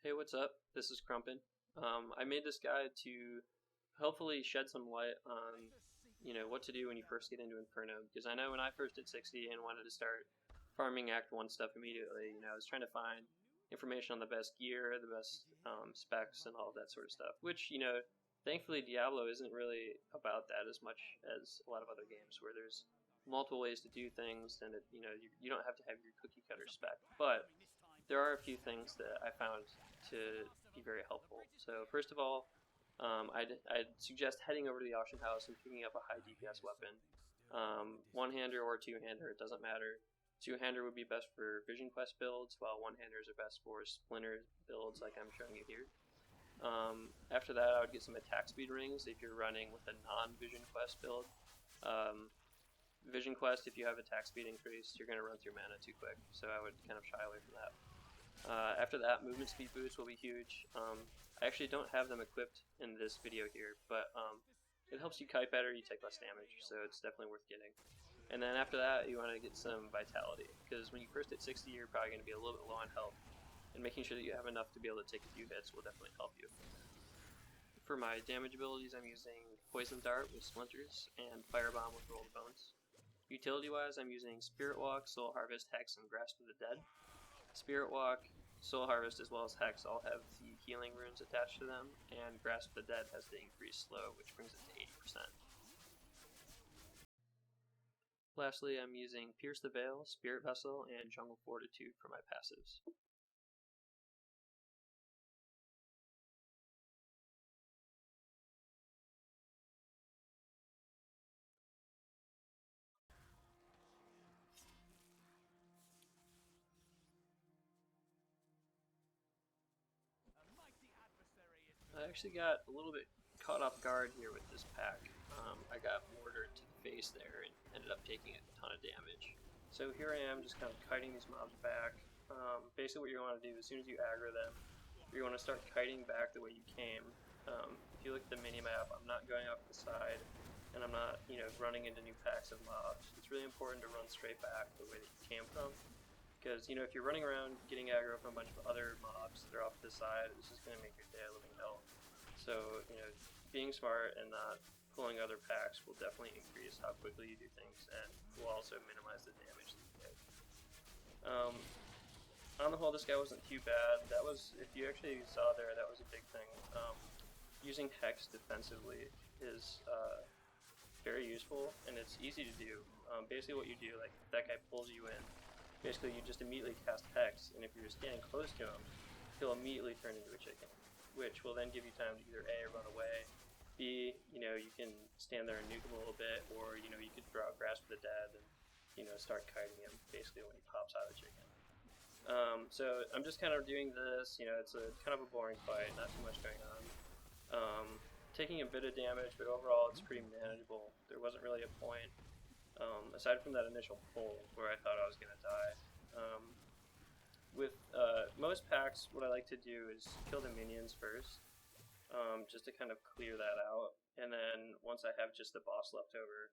Hey, what's up? This is Crumpin. I made this guide to hopefully shed some light on, what to do when you first get into Inferno. Because I know when I first did 60 and wanted to start farming Act 1 stuff immediately, I was trying to find information on the best gear, the best specs, and all of that sort of stuff. Which, thankfully Diablo isn't really about that as much as a lot of other games where there's multiple ways to do things, and you don't have to have your cookie cutter spec. But there are a few things that I found to be very helpful. So first of all, I'd suggest heading over to the auction house and picking up a high DPS weapon. One-hander or two-hander, it doesn't matter. Two-hander would be best for Vision Quest builds, while one-handers are best for Splinter builds like I'm showing you here. After that, I would get some attack speed rings if you're running with a non-Vision Quest build. Vision Quest, if you have attack speed increased, you're going to run through mana too quick, so I would kind of shy away from that. After that, movement speed boost will be huge. I actually don't have them equipped in this video here, but it helps you kite better, you take less damage, so it's definitely worth getting. And then after that, you want to get some vitality, because when you first hit 60, you're probably going to be a little bit low on health, and making sure that you have enough to be able to take a few hits will definitely help you. For my damage abilities, I'm using Poison Dart with Splinters and Firebomb with Rolled Bones. Utility-wise, I'm using Spirit Walk, Soul Harvest, Hex, and Grasp of the Dead. Spirit Walk, Soul Harvest, as well as Hex all have the healing runes attached to them, and Grasp of the Dead has the increased slow, which brings it to 80%. Lastly, I'm using Pierce the Veil, Spirit Vessel, and Jungle Fortitude for my passives. I actually got a little bit caught off guard here with this pack. I got mortared to the face there and ended up taking a ton of damage. So here I am just kind of kiting these mobs back. Basically what you want to do as soon as you aggro them, you want to start kiting back the way you came. If you look at the mini-map, I'm not going off the side, and I'm not running into new packs of mobs. It's really important to run straight back the way that you came from. Because, if you're running around getting aggro from a bunch of other mobs that are off to the side, it's just going to make your day a living hell. So, being smart and not pulling other packs will definitely increase how quickly you do things, and will also minimize the damage that you take. On the whole, this guy wasn't too bad. That was, if you actually saw there, that was a big thing. Using Hex defensively is very useful, and it's easy to do. Basically what you do, like if that guy pulls you in, basically you just immediately cast Hex, and if you're standing close to him, he'll immediately turn into a chicken, which will then give you time to either A, run away, B, you can stand there and nuke him a little bit, or you could draw out Grasp of the Dead and start kiting him basically when he pops out of the chicken. So I'm just kind of doing this, it's a kind of a boring fight, not too much going on. Taking a bit of damage, but overall it's pretty manageable. There wasn't really a point, aside from that initial pull where I thought I was going to die. With most packs, what I like to do is kill the minions first, just to kind of clear that out, and then once I have just the boss left over,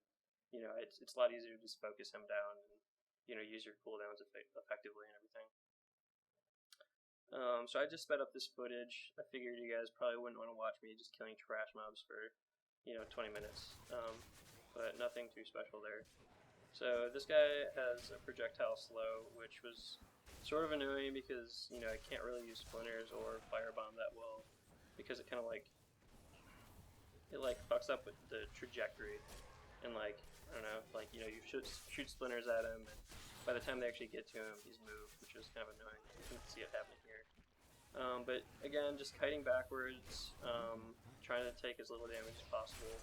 it's a lot easier to just focus him down and use your cooldowns effectively and everything. So I just sped up this footage. I figured you guys probably wouldn't want to watch me just killing trash mobs for 20 minutes, but nothing too special there. So this guy has a projectile slow, which was sort of annoying because I can't really use Splinters or Firebomb that well, because it kind of like fucks up with the trajectory, and I don't know, you should shoot Splinters at him, and by the time they actually get to him, he's moved, which is kind of annoying. You can see it happening here. But again, just kiting backwards, trying to take as little damage as possible.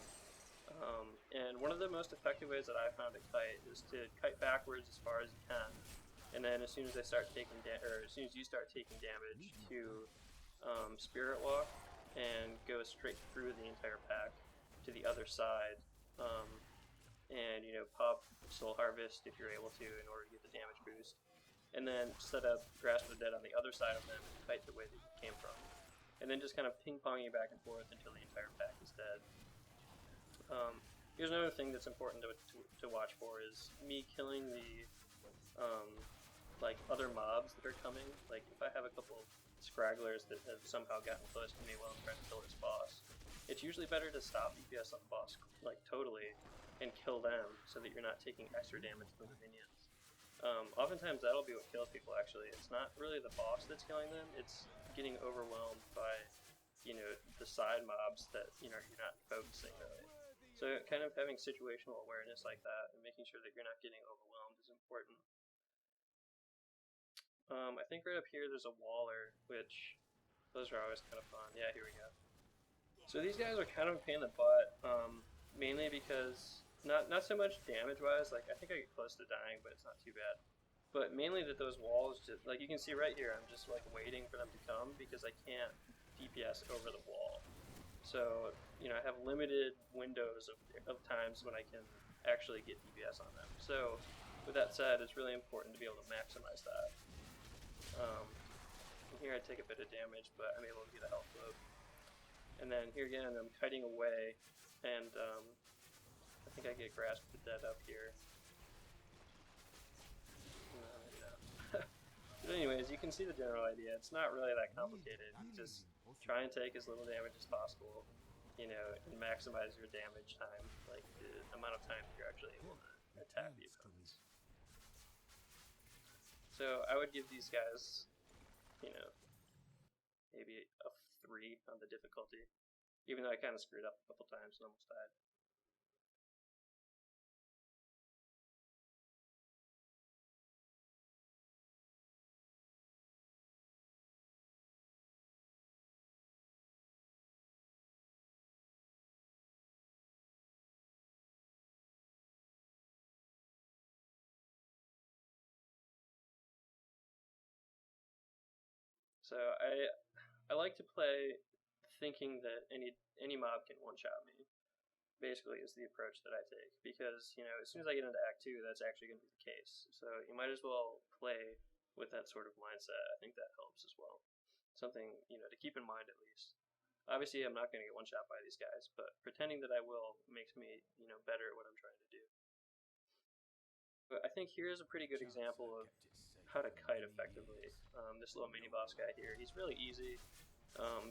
And one of the most effective ways that I found to kite is to kite backwards as far as you can, and then as soon as they start taking as soon as you start taking damage, to Spirit Walk and go straight through the entire pack to the other side, and pop Soul Harvest if you're able to in order to get the damage boost, and then set up Grasp of the Dead on the other side of them and kite the way that you came from, and then just kind of ping-ponging back and forth until the entire pack is dead. Here's another thing that's important to watch for is me killing the other mobs that are coming. Like if I have a couple scragglers that have somehow gotten close to me while I'm trying to kill this boss. It's usually better to stop DPS on the boss, like, totally, and kill them so that you're not taking extra damage from the minions. Oftentimes that'll be what kills people, actually. It's not really the boss that's killing them, it's getting overwhelmed by, you know, the side mobs that, you know, you're not focusing really. So kind of having situational awareness like that and making sure that you're not getting overwhelmed is important. I think right up here there's a waller, which those are always kind of fun. Yeah, here we go. So these guys are kind of a pain in the butt, mainly because not so much damage-wise. Like I think I get close to dying, but it's not too bad. But mainly that those walls just, like you can see right here, I'm just like waiting for them to come because I can't DPS over the wall. So you know I have limited windows of times when I can actually get DPS on them. So with that said, it's really important to be able to maximize that. Here I take a bit of damage, but I'm able to get a health load. And then here again, I'm kiting away, and I think I get grasped to death up here. No. But anyways, you can see the general idea. It's not really that complicated. Just try and take as little damage as possible, you know, and maximize your damage time, like the amount of time you're actually able to attack the opponents. So I would give these guys, you know, maybe a 3 on the difficulty, even though I kind of screwed up a couple times and almost died. So I like to play thinking that any mob can one-shot me, basically is the approach that I take, because you know as soon as I get into Act 2 that's actually going to be the case, so you might as well play with that sort of mindset. I think that helps as well, something you know to keep in mind at least. Obviously I'm not going to get one shot by these guys, but pretending that I will makes me you know better at what I'm trying to do. But I think here's a pretty good example of how to kite effectively. This little mini boss guy here, he's really easy.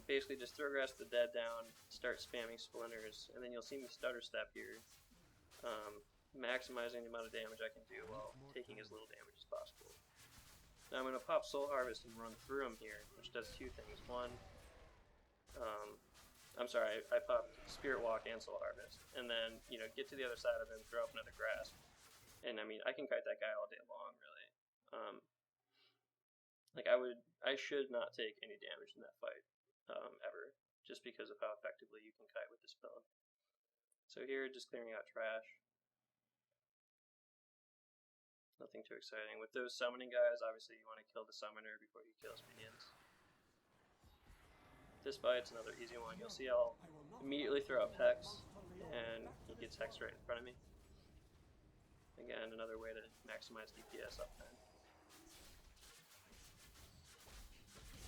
Basically just throw Grasp the Dead down, start spamming splinters, and then you'll see me stutter step here, maximizing the amount of damage I can do while taking as little damage as possible. Now I'm going to pop Soul Harvest and run through him here, which does 2 things. One, I'm sorry, I popped Spirit Walk and Soul Harvest, and then you know get to the other side of him, throw up another Grasp, and I mean I can kite that guy all day long, really. Like I should not take any damage in that fight, ever, just because of how effectively you can kite with this build. So here, just clearing out trash. Nothing too exciting. With those summoning guys, obviously you want to kill the summoner before he kills minions. This fight's another easy one. You'll see I'll immediately throw up Hex, and he gets Hex right in front of me. Again, another way to maximize DPS uptime.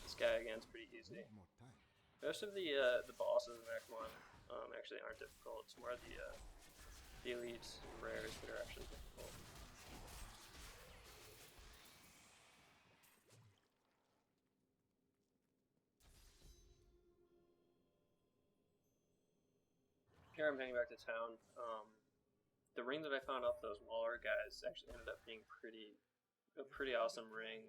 This guy again is pretty easy. Most of the bosses in Act 1 actually aren't difficult. It's more the elites and rares that are actually difficult. Here I'm heading back to town. The ring that I found off those Waller guys actually ended up being a pretty awesome ring,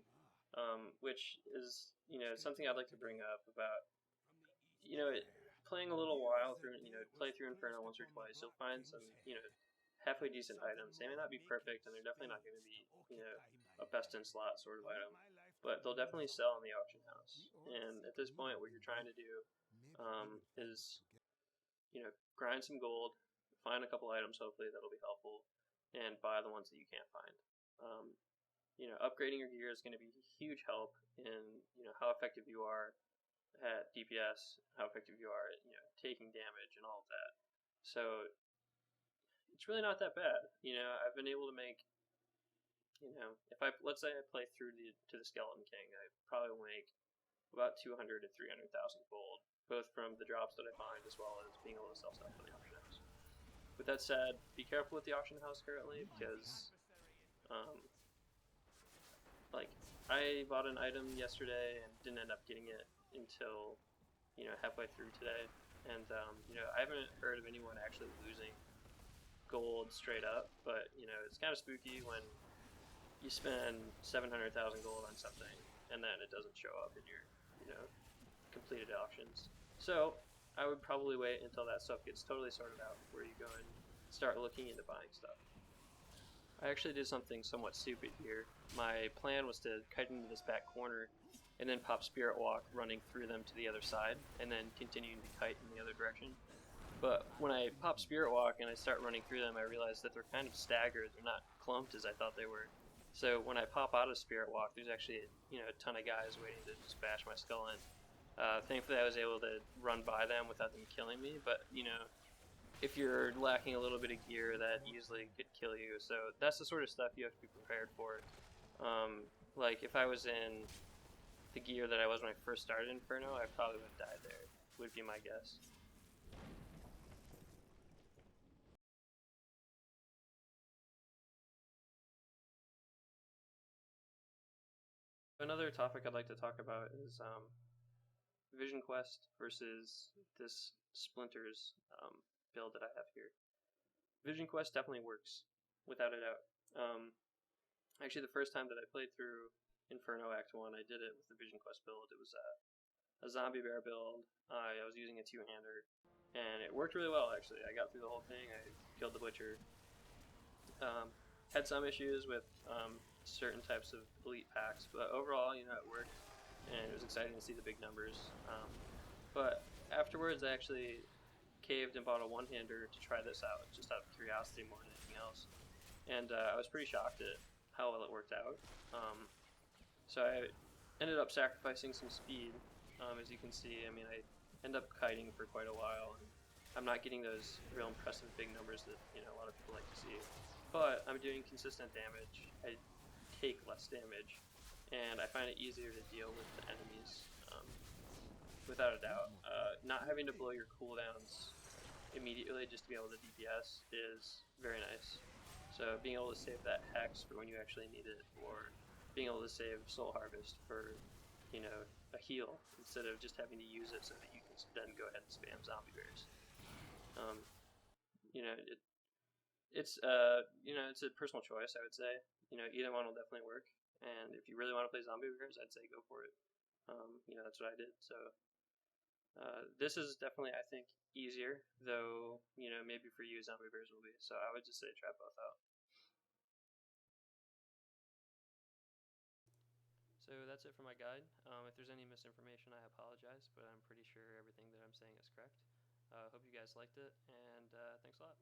which is something I'd like to bring up about. Playing a little while through, play through Inferno once or twice, you'll find some, halfway decent items. They may not be perfect, and they're definitely not going to be, a best-in-slot sort of item, but they'll definitely sell in the auction house. And at this point, what you're trying to do is, grind some gold, find a couple items, hopefully that'll be helpful, and buy the ones that you can't find. Upgrading your gear is going to be a huge help in, how effective you are at DPS, how effective you are at, taking damage and all of that. So it's really not that bad. I've been able to make, let's say I play through to the Skeleton King, I probably will make about 200 to 300,000 gold, both from the drops that I find as well as being able to sell stuff for the auction house. With that said, be careful with the auction house currently, because I bought an item yesterday and didn't end up getting it until, halfway through today. And, I haven't heard of anyone actually losing gold straight up, but, it's kind of spooky when you spend 700,000 gold on something and then it doesn't show up in your, completed auctions. So I would probably wait until that stuff gets totally sorted out before you go and start looking into buying stuff. I actually did something somewhat stupid here. My plan was to kite into this back corner and then pop Spirit Walk running through them to the other side and then continuing to kite in the other direction. But when I pop Spirit Walk and I start running through them, I realize that they're kind of staggered. They're not clumped as I thought they were. So when I pop out of Spirit Walk, there's actually a ton of guys waiting to just bash my skull in. Thankfully, I was able to run by them without them killing me. But if you're lacking a little bit of gear, that easily could kill you. So that's the sort of stuff you have to be prepared for. Like if I was in the gear that I was when I first started Inferno, I probably would have died there, would be my guess. Another topic I'd like to talk about is Vision Quest versus this Splinters build that I have here. Vision Quest definitely works, without a doubt. Actually, the first time that I played through Inferno Act 1, I did it with the Vision Quest build. It was a zombie bear build. I was using a two-hander, and it worked really well, actually. I got through the whole thing. I killed the Butcher. Had some issues with certain types of elite packs, but overall, it worked, and it was exciting to see the big numbers. But afterwards, I actually caved and bought a one-hander to try this out, just out of curiosity more than anything else. And I was pretty shocked at how well it worked out. So I ended up sacrificing some speed. As you can see, I end up kiting for quite a while, and I'm not getting those real impressive big numbers that a lot of people like to see. But I'm doing consistent damage. I take less damage, and I find it easier to deal with the enemies, without a doubt. Not having to blow your cooldowns immediately just to be able to DPS is very nice. So being able to save that Hex for when you actually need it, or being able to save Soul Harvest for, a heal, instead of just having to use it so that you can then go ahead and spam zombie bears. It's a personal choice, I would say. Either one will definitely work. And if you really want to play zombie bears, I'd say go for it. That's what I did. So this is definitely, I think, easier, though, maybe for you zombie bears will be. So I would just say try both out. So that's it for my guide. If there's any misinformation, I apologize, but I'm pretty sure everything that I'm saying is correct. Hope you guys liked it, and thanks a lot.